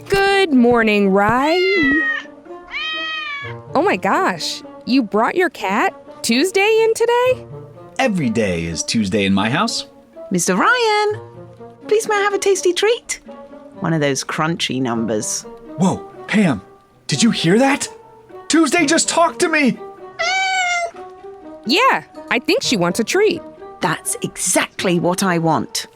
Good morning, Rye. Oh my gosh, you brought your cat Tuesday in today? Every day is Tuesday in my house. Mr. Ryan, please may I have a tasty treat? One of those crunchy numbers. Whoa, Pam, did you hear that? Tuesday just talked to me! Yeah, I think she wants a treat. That's exactly what I want.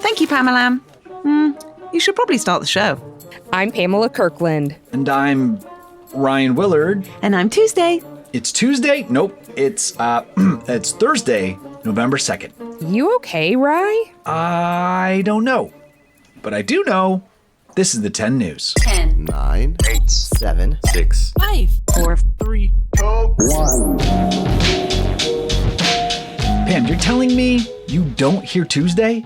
Thank you, Pamela. You should probably start the show. I'm Pamela Kirkland. And I'm Ryan Willard. And I'm Tuesday. It's Tuesday? Nope, it's it's Thursday, November 2nd. You okay, Rye? I don't know. But I do know this is the 10 News. 10, 9, 8, 7, 6, 5, 4, 3, 2, 1. Pam, you're telling me you don't hear Tuesday?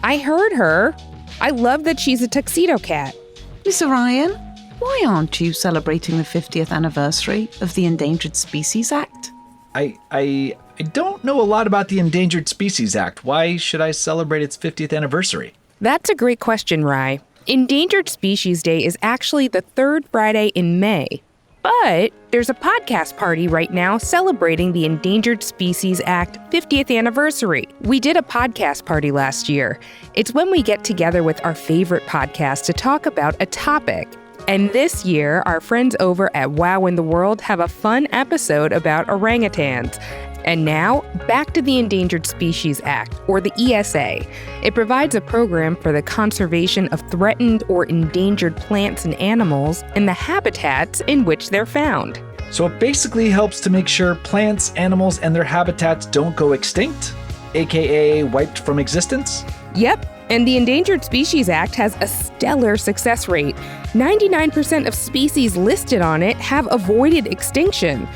I heard her. I love that she's a tuxedo cat. Mr. Ryan, why aren't you celebrating the 50th anniversary of the Endangered Species Act? I don't know a lot about the Endangered Species Act. Why should I celebrate its 50th anniversary? That's a great question, Rye. Endangered Species Day is actually the third Friday in May. But there's a podcast party right now celebrating the Endangered Species Act 50th anniversary. We did a podcast party last year. It's when we get together with our favorite podcast to talk about a topic. And this year, our friends over at Wow in the World have a fun episode about orangutans. And now, back to the Endangered Species Act, or the ESA. It provides a program for the conservation of threatened or endangered plants and animals and the habitats in which they're found. So it basically helps to make sure plants, animals, and their habitats don't go extinct, aka wiped from existence? Yep, and the Endangered Species Act has a stellar success rate. 99% of species listed on it have avoided extinction.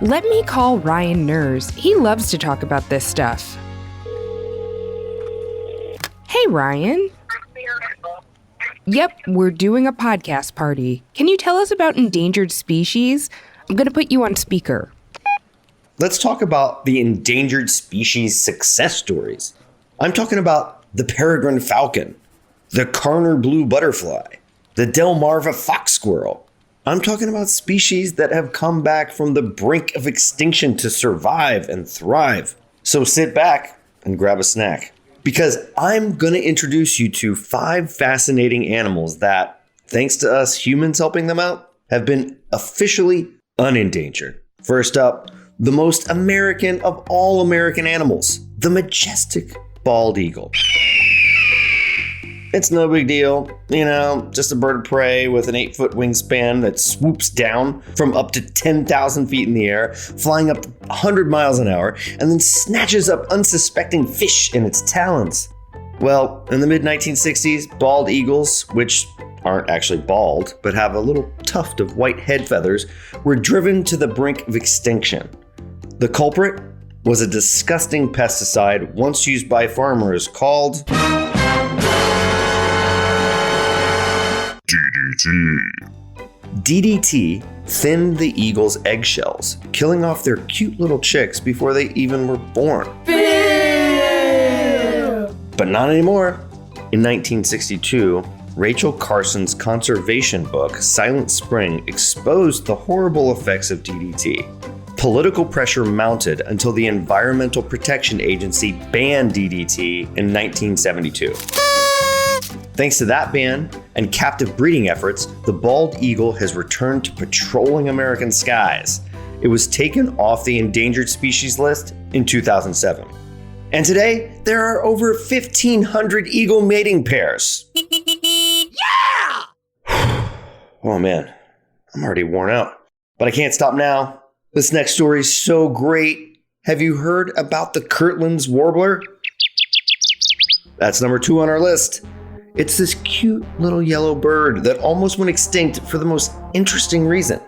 Let me call Ryan Nurs. He loves to talk about this stuff. Hey, Ryan. Yep, we're doing a podcast party. Can you tell us about endangered species? I'm going to put you on speaker. Let's talk about the endangered species success stories. I'm talking about the peregrine falcon, the Karner blue butterfly, the Delmarva fox squirrel. I'm talking about species that have come back from the brink of extinction to survive and thrive. So sit back and grab a snack, because I'm going to introduce you to 5 fascinating animals that, thanks to us humans helping them out, have been officially unendangered. First up, the most American of all American animals, the majestic bald eagle. It's no big deal, just a bird of prey with an 8-foot wingspan that swoops down from up to 10,000 feet in the air, flying up 100 miles an hour, and then snatches up unsuspecting fish in its talons. Well, in the mid-1960s, bald eagles, which aren't actually bald, but have a little tuft of white head feathers, were driven to the brink of extinction. The culprit was a disgusting pesticide once used by farmers called DDT thinned the eagle's eggshells, killing off their cute little chicks before they even were born. But not anymore. In 1962, Rachel Carson's conservation book, Silent Spring, exposed the horrible effects of DDT. Political pressure mounted until the Environmental Protection Agency banned DDT in 1972. Thanks to that ban and captive breeding efforts, the bald eagle has returned to patrolling American skies. It was taken off the endangered species list in 2007. And today, there are over 1,500 eagle mating pairs. Yeah! Oh man, I'm already worn out. But I can't stop now. This next story is so great. Have you heard about the Kirtland's warbler? That's number 2 on our list. It's this cute little yellow bird that almost went extinct for the most interesting reason.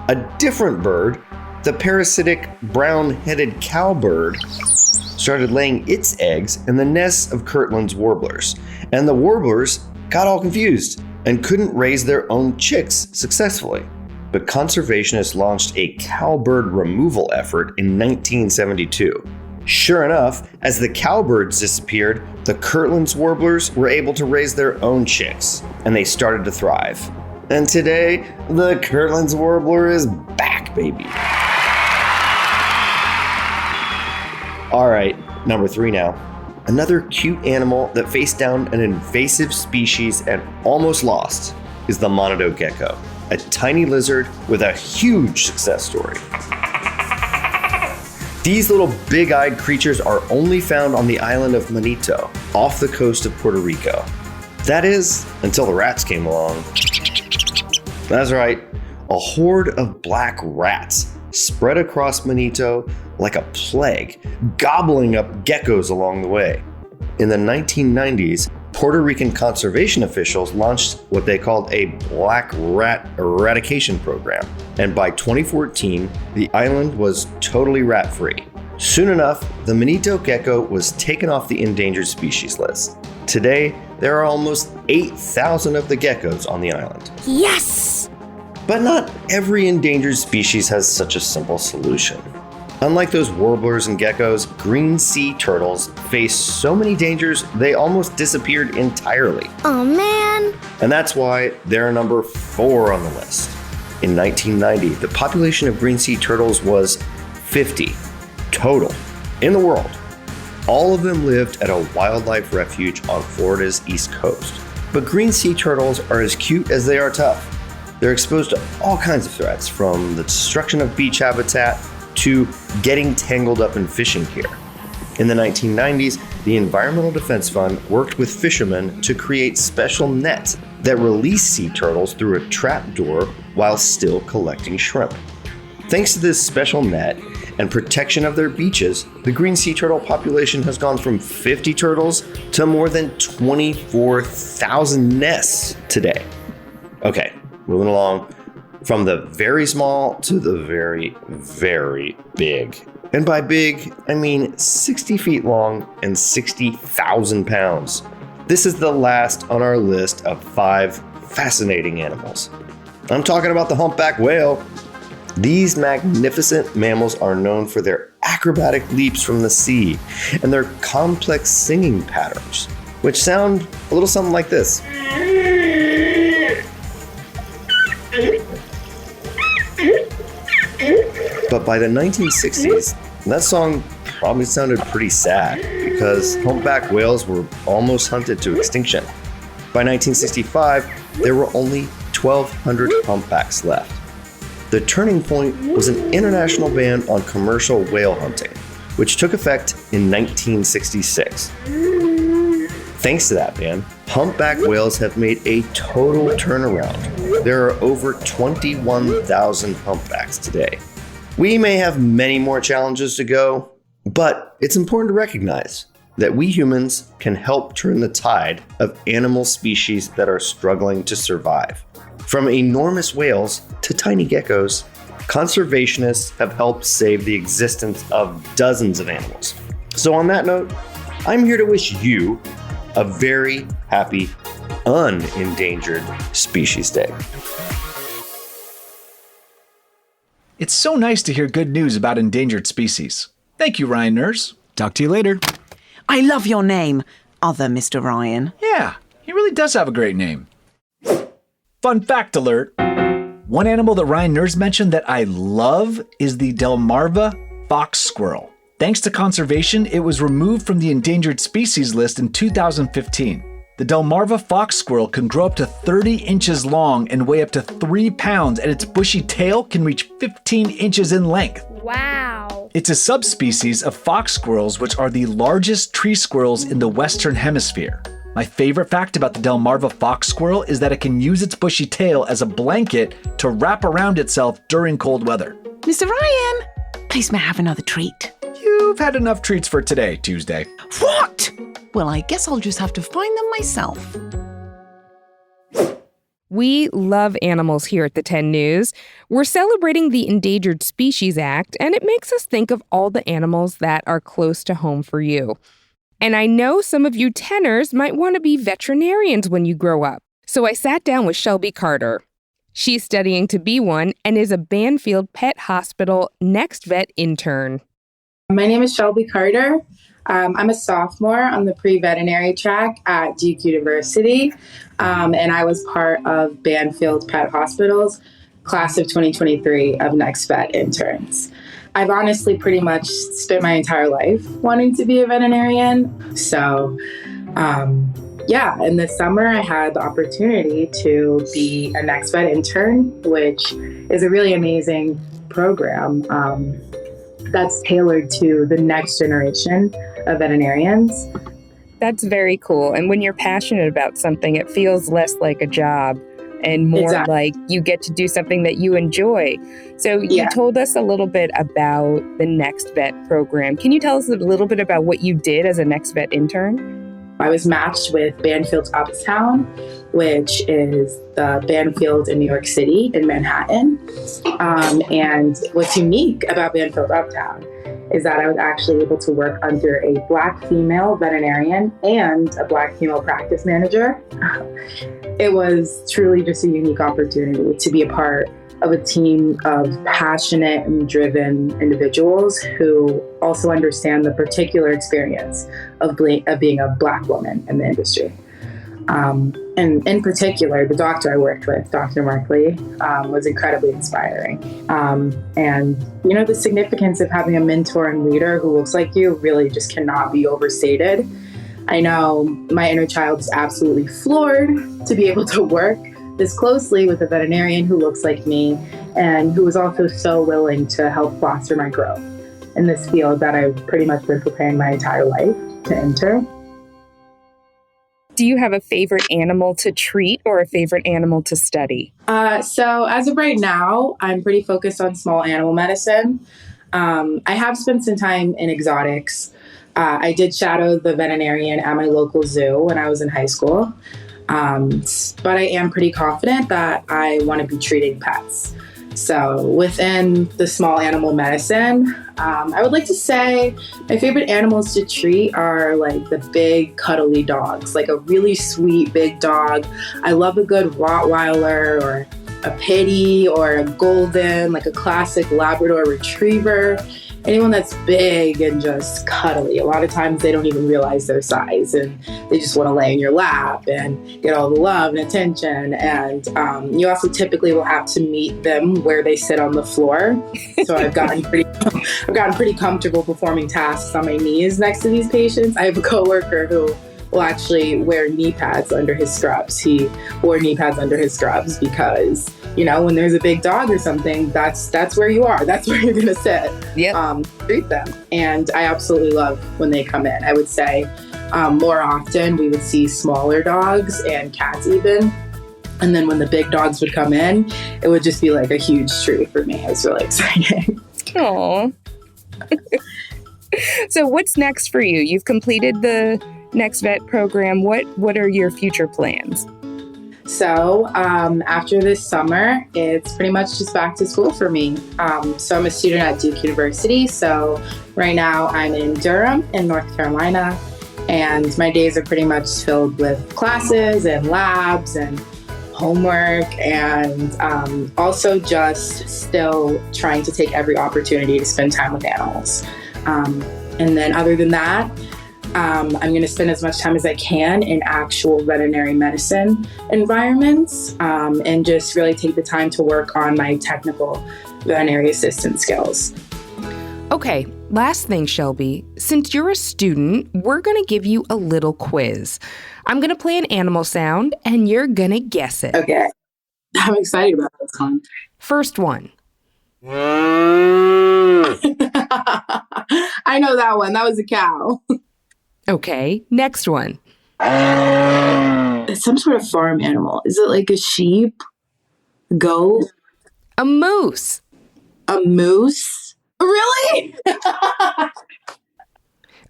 A different bird, the parasitic brown-headed cowbird, started laying its eggs in the nests of Kirtland's warblers, and the warblers got all confused and couldn't raise their own chicks successfully. But conservationists launched a cowbird removal effort in 1972. Sure enough, as the cowbirds disappeared, the Kirtland's warblers were able to raise their own chicks, and they started to thrive. And today, the Kirtland's warbler is back, baby. All right, number 3 now. Another cute animal that faced down an invasive species and almost lost is the Monodo gecko, a tiny lizard with a huge success story. These little big-eyed creatures are only found on the island of Manito, off the coast of Puerto Rico. That is, until the rats came along. That's right, a horde of black rats spread across Manito like a plague, gobbling up geckos along the way. In the 1990s, Puerto Rican conservation officials launched what they called a black rat eradication program, and by 2014, the island was totally rat-free. Soon enough, the Manito gecko was taken off the endangered species list. Today, there are almost 8,000 of the geckos on the island. Yes! But not every endangered species has such a simple solution. Unlike those warblers and geckos, green sea turtles face so many dangers they almost disappeared entirely. Oh man! And that's why they're number 4 on the list. In 1990, the population of green sea turtles was 50 total in the world. All of them lived at a wildlife refuge on Florida's east coast. But green sea turtles are as cute as they are tough. They're exposed to all kinds of threats, from the destruction of beach habitat to getting tangled up in fishing gear. In the 1990s, the Environmental Defense Fund worked with fishermen to create special nets that release sea turtles through a trap door while still collecting shrimp. Thanks to this special net and protection of their beaches, the green sea turtle population has gone from 50 turtles to more than 24,000 nests today. Okay, moving along. From the very small to the very, very big. And by big, I mean 60 feet long and 60,000 pounds. This is the last on our list of 5 fascinating animals. I'm talking about the humpback whale. These magnificent mammals are known for their acrobatic leaps from the sea and their complex singing patterns, which sound a little something like this. But by the 1960s, that song probably sounded pretty sad because humpback whales were almost hunted to extinction. By 1965, there were only 1,200 humpbacks left. The turning point was an international ban on commercial whale hunting, which took effect in 1966. Thanks to that ban, humpback whales have made a total turnaround. There are over 21,000 humpbacks today. We may have many more challenges to go, but it's important to recognize that we humans can help turn the tide of animal species that are struggling to survive. From enormous whales to tiny geckos, conservationists have helped save the existence of dozens of animals. So on that note, I'm here to wish you a very happy Unendangered Species Day. It's so nice to hear good news about endangered species. Thank you, Ryan Nurse. Talk to you later. I love your name, other Mr. Ryan. Yeah, he really does have a great name. Fun fact alert. One animal that Ryan Nurse mentioned that I love is the Delmarva fox squirrel. Thanks to conservation, it was removed from the endangered species list in 2015. The Delmarva fox squirrel can grow up to 30 inches long and weigh up to 3 pounds, and its bushy tail can reach 15 inches in length. Wow. It's a subspecies of fox squirrels, which are the largest tree squirrels in the Western Hemisphere. My favorite fact about the Delmarva fox squirrel is that it can use its bushy tail as a blanket to wrap around itself during cold weather. Mr. Ryan, please may I have another treat? You've had enough treats for today, Tuesday. What? Well, I guess I'll just have to find them myself. We love animals here at the 10 News. We're celebrating the Endangered Species Act, and it makes us think of all the animals that are close to home for you. And I know some of you tenors might want to be veterinarians when you grow up. So I sat down with Shelby Carter. She's studying to be one and is a Banfield Pet Hospital NextVet intern. My name is Shelby Carter. I'm a sophomore on the pre-veterinary track at Duke University, and I was part of Banfield Pet Hospital's class of 2023 of NextVet interns. I've honestly pretty much spent my entire life wanting to be a veterinarian. So, in the summer, I had the opportunity to be a NextVet intern, which is a really amazing program that's tailored to the next generation of veterinarians. That's very cool. And when you're passionate about something, it feels less like a job and more like you get to do something that you enjoy. So you told us a little bit about the NextVet program. Can you tell us a little bit about what you did as a NextVet intern? I was matched with Banfield Uptown, which is the Banfield in New York City in Manhattan. And what's unique about Banfield Uptown is that I was actually able to work under a Black female veterinarian and a Black female practice manager. It was truly just a unique opportunity to be a part of a team of passionate and driven individuals who also understand the particular experience of being a Black woman in the industry. And in particular, the doctor I worked with, Dr. Markley, was incredibly inspiring. And, the significance of having a mentor and leader who looks like you really just cannot be overstated. I know my inner child is absolutely floored to be able to work this closely with a veterinarian who looks like me and who was also so willing to help foster my growth in this field that I've pretty much been preparing my entire life to enter. Do you have a favorite animal to treat or a favorite animal to study? So as of right now, I'm pretty focused on small animal medicine. I have spent some time in exotics. I did shadow the veterinarian at my local zoo when I was in high school. But I am pretty confident that I want to be treating pets. So within the small animal medicine, I would like to say my favorite animals to treat are like the big cuddly dogs, like a really sweet big dog. I love a good Rottweiler or a Pitty or a Golden, like a classic Labrador Retriever. Anyone that's big and just cuddly. A lot of times they don't even realize their size and they just want to lay in your lap and get all the love and attention. And you also typically will have to meet them where they sit on the floor. So I've gotten pretty comfortable performing tasks on my knees next to these patients. I have a coworker who will actually wear knee pads under his scrubs. He wore knee pads under his scrubs because, when there's a big dog or something, that's where you are. That's where you're going to sit. Yep. Treat them. And I absolutely love when they come in. I would say more often we would see smaller dogs and cats even. And then when the big dogs would come in, it would just be like a huge treat for me. It was really exciting. Aww. So what's next for you? You've completed the NextVet program. What are your future plans? So after this summer, it's pretty much just back to school for me. So I'm a student at Duke University. So right now I'm in Durham in North Carolina, and my days are pretty much filled with classes and labs and homework, and also just still trying to take every opportunity to spend time with animals. And then other than that, I'm going to spend as much time as I can in actual veterinary medicine environments, and just really take the time to work on my technical veterinary assistant skills. Okay, last thing, Shelby. Since you're a student, we're going to give you a little quiz. I'm going to play an animal sound, and you're going to guess it. Okay. I'm excited about this one. First one. I know that one. That was a cow. Okay, next one. It's some sort of farm animal. Is it like a sheep? Goat? A moose. A moose? Really?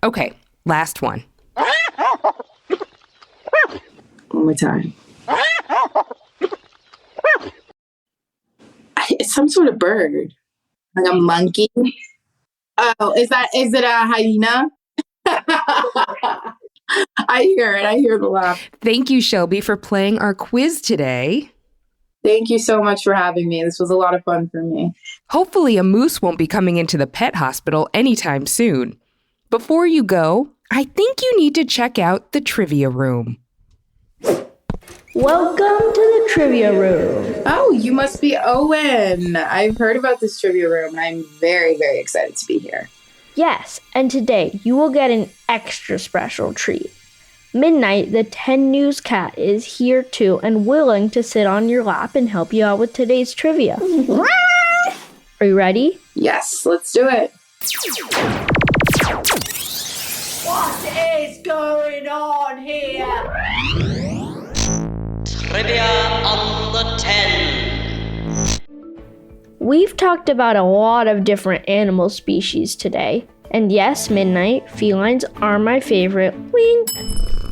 Okay, last one. One more time. It's some sort of bird. Like a monkey. Oh, is it a hyena? I hear it. I hear the laugh. Thank you, Shelby, for playing our quiz today. Thank you so much for having me. This was a lot of fun for me. Hopefully, a moose won't be coming into the pet hospital anytime soon. Before you go, I think you need to check out the trivia room. Welcome to the trivia room. Oh, you must be Owen. I've heard about this trivia room, and I'm very, very excited to be here. Yes, and today you will get an extra special treat. Midnight, the 10 News cat, is here too and willing to sit on your lap and help you out with today's trivia. Are you ready? Yes, let's do it. What is going on here? Trivia on the 10. We've talked about a lot of different animal species today. And yes, Midnight, felines are my favorite. Wink!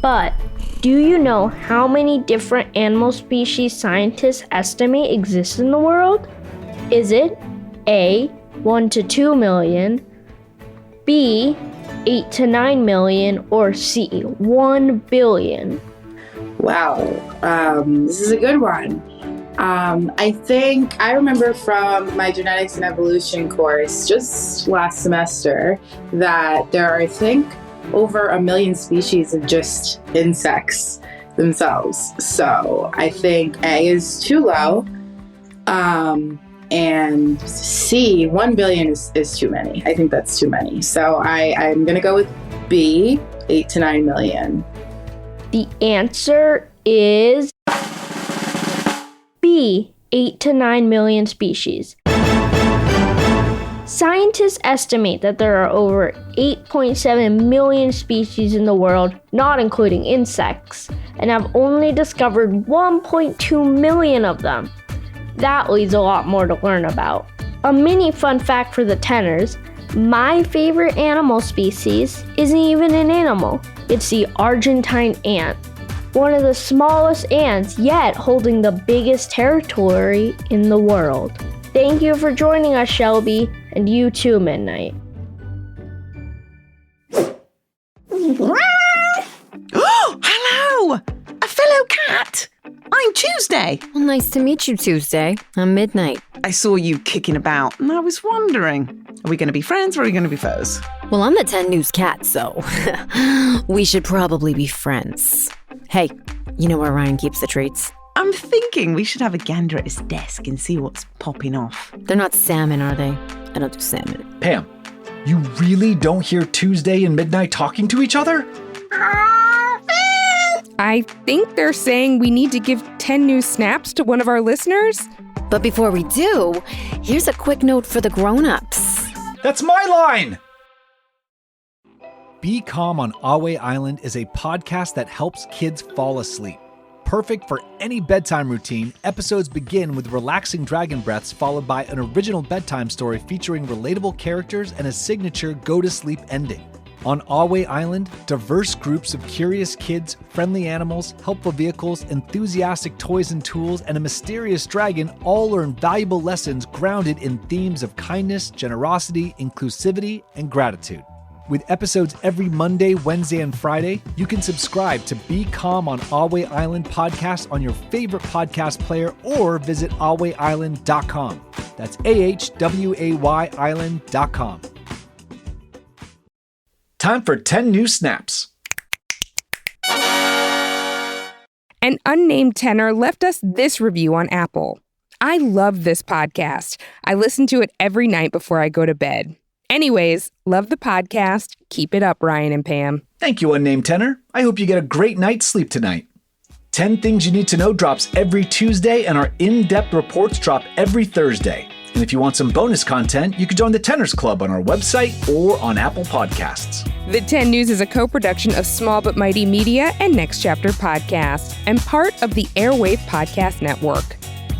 But do you know how many different animal species scientists estimate exist in the world? Is it A, 1 to 2 million, B, 8 to 9 million, or C, 1 billion? Wow, this is a good one. I remember from my genetics and evolution course just last semester that there are, I think, over 1 million species of just insects themselves. So I think A is too low, and C, 1 billion is too many. I think that's too many. So I'm going to go with B, 8 to 9 million. The answer is B, 8 to 9 million species. Scientists estimate that there are over 8.7 million species in the world, not including insects, and have only discovered 1.2 million of them. That leaves a lot more to learn about. A mini fun fact for the tenors: my favorite animal species isn't even an animal. It's the Argentine ant, one of the smallest ants, yet holding the biggest territory in the world. Thank you for joining us, Shelby, and you too, Midnight. Hello! A fellow cat! I'm Tuesday. Well, nice to meet you, Tuesday. I'm Midnight. I saw you kicking about, and I was wondering, are we going to be friends or are we going to be foes? Well, I'm the 10 News cat, so we should probably be friends. Hey, you know where Ryan keeps the treats? I'm thinking we should have a gander at his desk and see what's popping off. They're not salmon, are they? I don't do salmon. Pam, you really don't hear Tuesday and Midnight talking to each other? I think they're saying we need to give 10 new snaps to one of our listeners. But before we do, here's a quick note for the grown-ups. That's my line! Be Calm on Ahway Island is a podcast that helps kids fall asleep. Perfect for any bedtime routine, episodes begin with relaxing dragon breaths followed by an original bedtime story featuring relatable characters and a signature go-to-sleep ending. On Ahway Island, diverse groups of curious kids, friendly animals, helpful vehicles, enthusiastic toys and tools, and a mysterious dragon all learn valuable lessons grounded in themes of kindness, generosity, inclusivity, and gratitude. With episodes every Monday, Wednesday, and Friday, you can subscribe to Be Calm on Ahway Island podcast on your favorite podcast player or visit ahwayisland.com. That's AHWAY island.com. Time for 10 new snaps. An unnamed tenor left us this review on Apple. I love this podcast. I listen to it every night before I go to bed. Anyways, love the podcast. Keep it up, Ryan and Pam. Thank you, unnamed tenor. I hope you get a great night's sleep tonight. 10 Things You Need to Know drops every Tuesday, and our in-depth reports drop every Thursday. And if you want some bonus content, you can join the Tenors Club on our website or on Apple Podcasts. The 10 News is a co-production of Small But Mighty Media and Next Chapter Podcast, and part of the Airwave Podcast Network.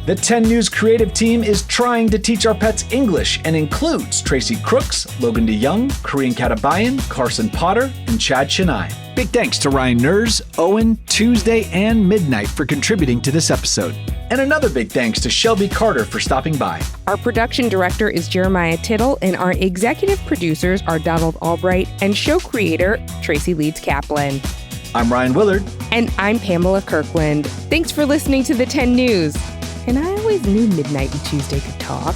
The 10 News creative team is trying to teach our pets English and includes Tracy Crooks, Logan DeYoung, Corinne Katabayan, Carson Potter, and Chad Chennai. Big thanks to Ryan Ners, Owen, Tuesday, and Midnight for contributing to this episode. And another big thanks to Shelby Carter for stopping by. Our production director is Jeremiah Tittle, and our executive producers are Donald Albright and show creator Tracy Leeds Kaplan. I'm Ryan Willard. And I'm Pamela Kirkland. Thanks for listening to the 10 News. And I always knew Midnight and Tuesday could talk.